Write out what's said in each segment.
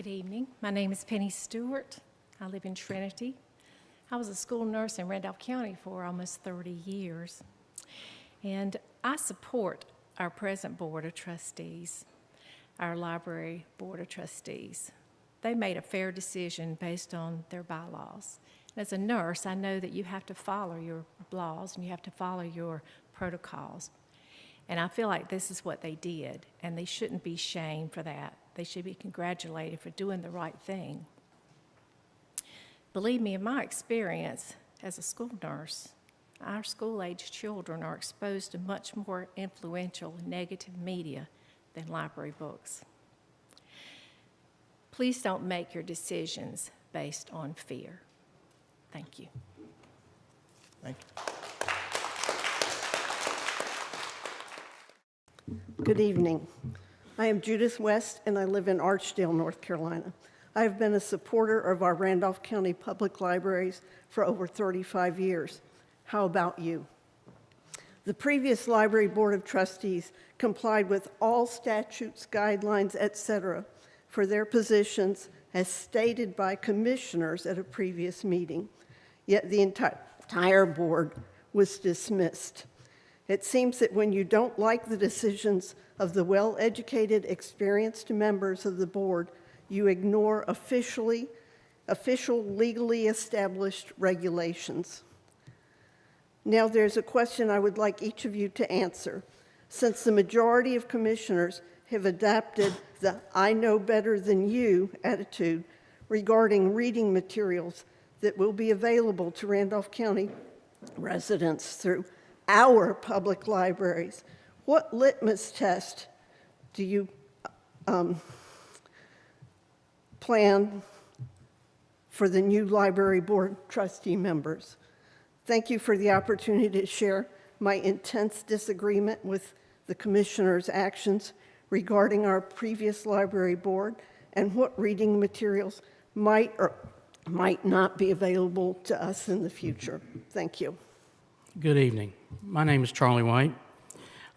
Good evening. My name is Penny Stewart. I live in Trinity. I was a school nurse in Randolph County for almost 30 years. And I support our present Board of Trustees, our Library Board of Trustees. They made a fair decision based on their bylaws. As a nurse, I know that you have to follow your laws and you have to follow your protocols. And I feel like this is what they did, and they shouldn't be shamed for that. They should be congratulated for doing the right thing. Believe me, in my experience as a school nurse, our school-age children are exposed to much more influential negative media than library books. Please don't make your decisions based on fear. Thank you. Thank you. Good evening. I am Judith West, and I live in Archdale, North Carolina. I have been a supporter of our Randolph County Public Libraries for over 35 years. How about you? The previous Library Board of Trustees complied with all statutes, guidelines, etc., for their positions as stated by commissioners at a previous meeting, yet the entire board was dismissed. It seems that when you don't like the decisions of the well-educated, experienced members of the board, you ignore official, legally established regulations. Now there's a question I would like each of you to answer. Since the majority of commissioners have adopted the I know better than you attitude regarding reading materials that will be available to Randolph County residents through our public libraries, what litmus test do you plan for the new Library Board trustee members? Thank you for the opportunity to share my intense disagreement with the commissioner's actions regarding our previous library board and what reading materials might or might not be available to us in the future. Thank you. Good evening. My name is Charlie White.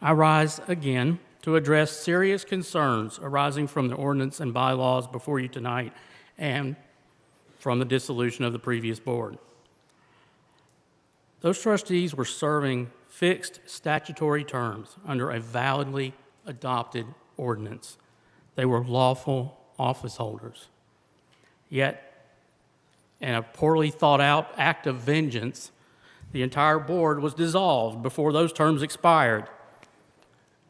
I rise again to address serious concerns arising from the ordinance and bylaws before you tonight and from the dissolution of the previous board. Those trustees were serving fixed statutory terms under a validly adopted ordinance. They were lawful office holders. Yet, in a poorly thought out act of vengeance, the entire board was dissolved before those terms expired,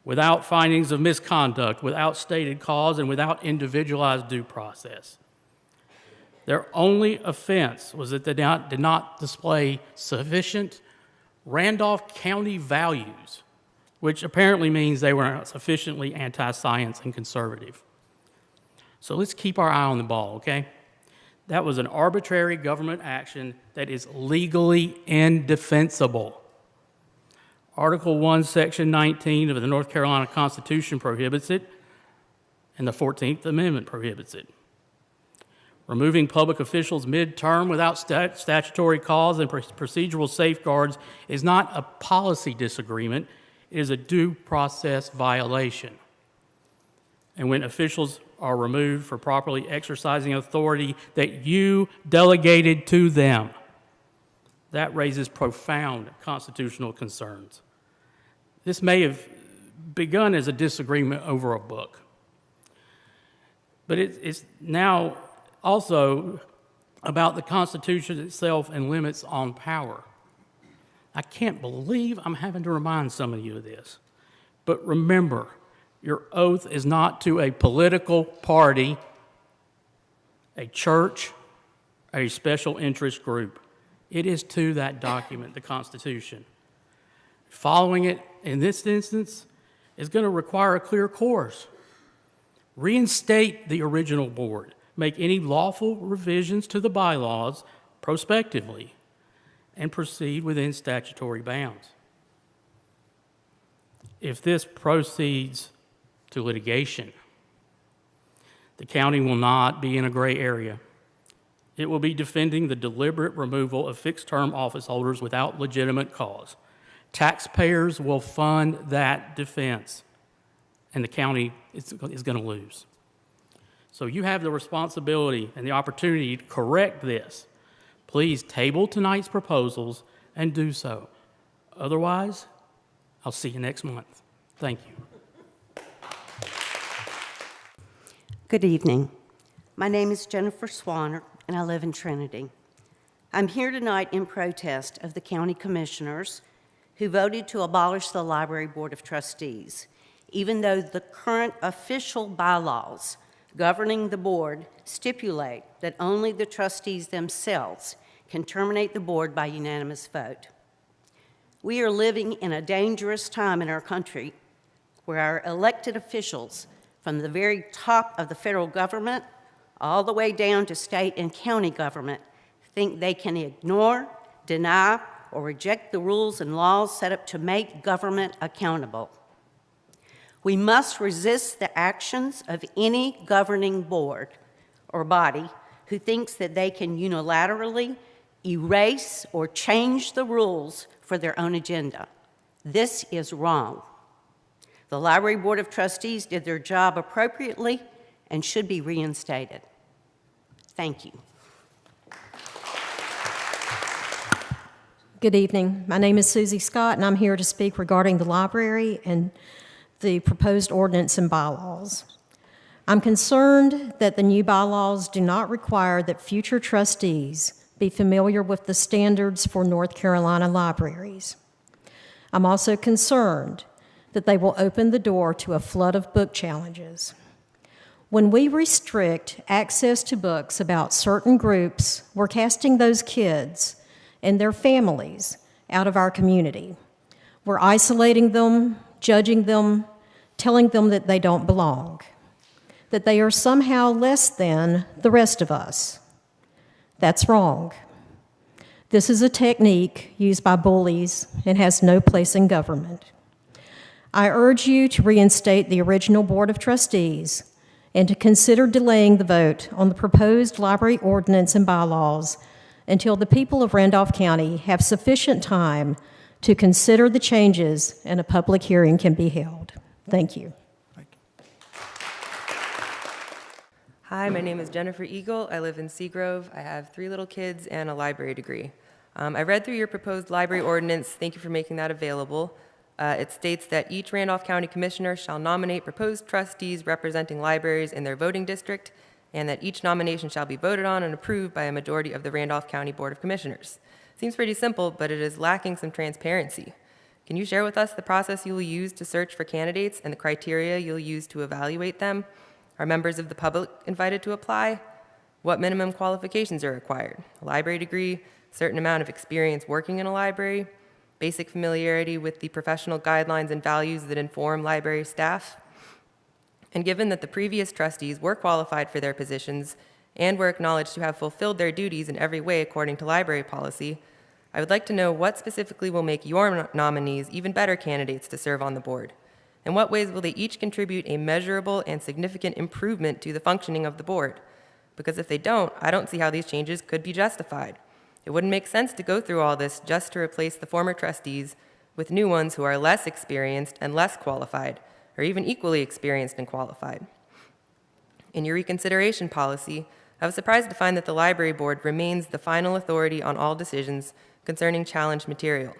without findings of misconduct, without stated cause, and without individualized due process. Their only offense was that they did not display sufficient Randolph County values, which apparently means they were not sufficiently anti-science and conservative. So let's keep our eye on the ball, okay? That was an arbitrary government action that is legally indefensible. Article 1, Section 19 of the North Carolina Constitution prohibits it, and the 14th Amendment prohibits it. Removing public officials mid-term without statutory cause and procedural safeguards is not a policy disagreement, it is a due process violation. And when officials are removed for properly exercising authority that you delegated to them, that raises profound constitutional concerns. This may have begun as a disagreement over a book, but it's now also about the Constitution itself and limits on power. I can't believe I'm having to remind some of you of this, but remember, your oath is not to a political party, a church, a special interest group. It is to that document, the Constitution. Following it in this instance is going to require a clear course. Reinstate the original board. Make any lawful revisions to the bylaws prospectively and proceed within statutory bounds. If this proceeds to litigation, the county will not be in a gray area. It will be defending the deliberate removal of fixed-term office holders without legitimate cause. Taxpayers will fund that defense, and the county is going to lose. So you have the responsibility and the opportunity to correct this. Please table tonight's proposals and do so. Otherwise, I'll see you next month. Thank you. Good evening. My name is Jennifer Swanner, and I live in Trinity. I'm here tonight in protest of the county commissioners who voted to abolish the Library Board of Trustees, even though the current official bylaws governing the board stipulate that only the trustees themselves can terminate the board by unanimous vote. We are living in a dangerous time in our country where our elected officials, from the very top of the federal government all the way down to state and county government, think they can ignore, deny, or reject the rules and laws set up to make government accountable. We must resist the actions of any governing board or body who thinks that they can unilaterally erase or change the rules for their own agenda. This is wrong. The Library Board of Trustees did their job appropriately and should be reinstated. Thank you. Good evening. My name is Susie Scott, and I'm here to speak regarding the library and the proposed ordinance and bylaws. I'm concerned that the new bylaws do not require that future trustees be familiar with the standards for North Carolina libraries. I'm also concerned that they will open the door to a flood of book challenges. When we restrict access to books about certain groups, we're casting those kids and their families out of our community. We're isolating them, judging them, telling them that they don't belong, that they are somehow less than the rest of us. That's wrong. This is a technique used by bullies and has no place in government. I urge you to reinstate the original Board of Trustees and to consider delaying the vote on the proposed library ordinance and bylaws until the people of Randolph County have sufficient time to consider the changes and a public hearing can be held. Thank you. Hi, my name is Jennifer Eagle. I live in Seagrove. I have 3 little kids and a library degree. I read through your proposed library ordinance. Thank you for making that available. It states that each Randolph County Commissioner shall nominate proposed trustees representing libraries in their voting district, and that each nomination shall be voted on and approved by a majority of the Randolph County Board of Commissioners. Seems pretty simple, but it is lacking some transparency. Can you share with us the process you will use to search for candidates and the criteria you'll use to evaluate them? Are members of the public invited to apply? What minimum qualifications are required? A library degree, certain amount of experience working in a library, basic familiarity with the professional guidelines and values that inform library staff? And given that the previous trustees were qualified for their positions and were acknowledged to have fulfilled their duties in every way according to library policy, I would like to know what specifically will make your nominees even better candidates to serve on the board. In what ways will they each contribute a measurable and significant improvement to the functioning of the board? Because if they don't, I don't see how these changes could be justified. It wouldn't make sense to go through all this just to replace the former trustees with new ones who are less experienced and less qualified, or even equally experienced and qualified. In your reconsideration policy, I was surprised to find that the library board remains the final authority on all decisions concerning challenged material.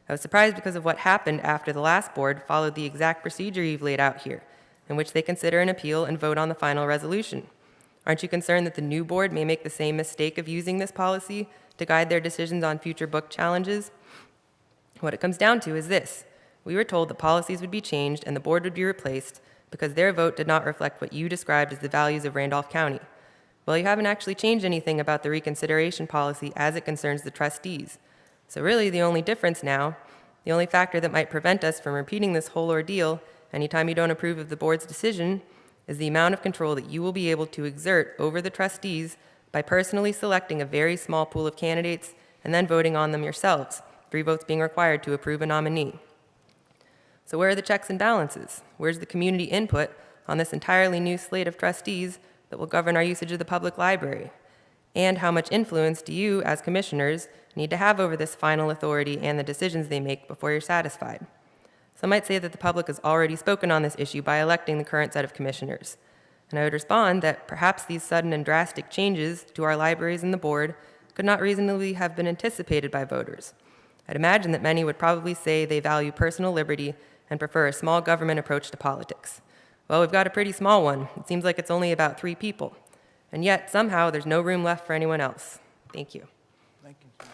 I was surprised because of what happened after the last board followed the exact procedure you've laid out here, in which they consider an appeal and vote on the final resolution. Aren't you concerned that the new board may make the same mistake of using this policy to guide their decisions on future book challenges? What it comes down to is this. We were told that policies would be changed and the board would be replaced because their vote did not reflect what you described as the values of Randolph County. Well, you haven't actually changed anything about the reconsideration policy as it concerns the trustees. So really, the only difference now, the only factor that might prevent us from repeating this whole ordeal anytime you don't approve of the board's decision, is the amount of control that you will be able to exert over the trustees by personally selecting a very small pool of candidates and then voting on them yourselves, 3 votes being required to approve a nominee. So where are the checks and balances? Where's the community input on this entirely new slate of trustees that will govern our usage of the public library? And how much influence do you, as commissioners, need to have over this final authority and the decisions they make before you're satisfied? Some might say that the public has already spoken on this issue by electing the current set of commissioners. And I would respond that perhaps these sudden and drastic changes to our libraries and the board could not reasonably have been anticipated by voters. I'd imagine that many would probably say they value personal liberty and prefer a small government approach to politics. Well, we've got a pretty small one. It seems like it's only about 3 people. And yet, somehow, there's no room left for anyone else. Thank you. Thank you.